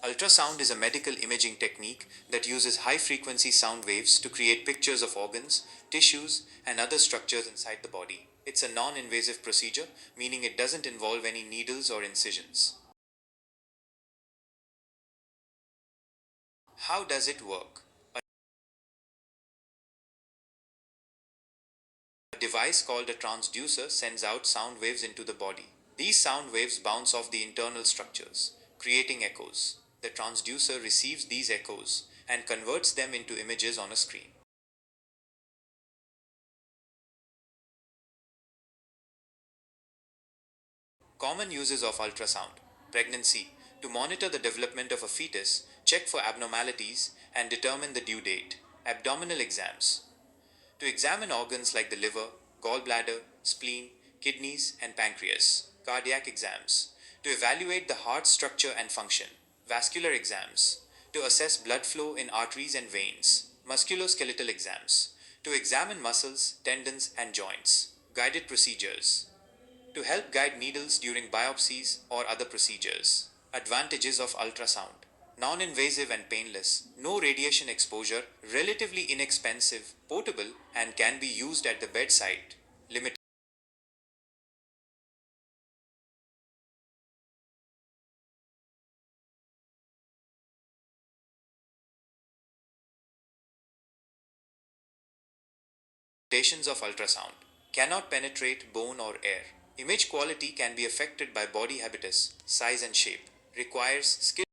Ultrasound is a medical imaging technique that uses high-frequency sound waves to create pictures of organs, tissues, and other structures inside the body. It's a non-invasive procedure, meaning it doesn't involve any needles or incisions. How does it work? A device called a transducer sends out sound waves into the body. These sound waves bounce off the internal structures, creating echoes. The transducer receives these echoes and converts them into images on a screen. Common uses of ultrasound: pregnancy, to monitor the development of a fetus, check for abnormalities, and determine the due date. Abdominal exams, to examine organs like the liver, gallbladder, spleen, kidneys, and pancreas. Cardiac exams, to evaluate the heart structure and function. Vascular exams, to assess blood flow in arteries and veins. Musculoskeletal exams, to examine muscles, tendons, and joints. Guided procedures, to help guide needles during biopsies or other procedures. Advantages of ultrasound: non-invasive and painless, no radiation exposure, relatively inexpensive, portable, and can be used at the bedside. Limitations of ultrasound: cannot penetrate bone or air. Image quality can be affected by body habitus, size and shape. Requires skilled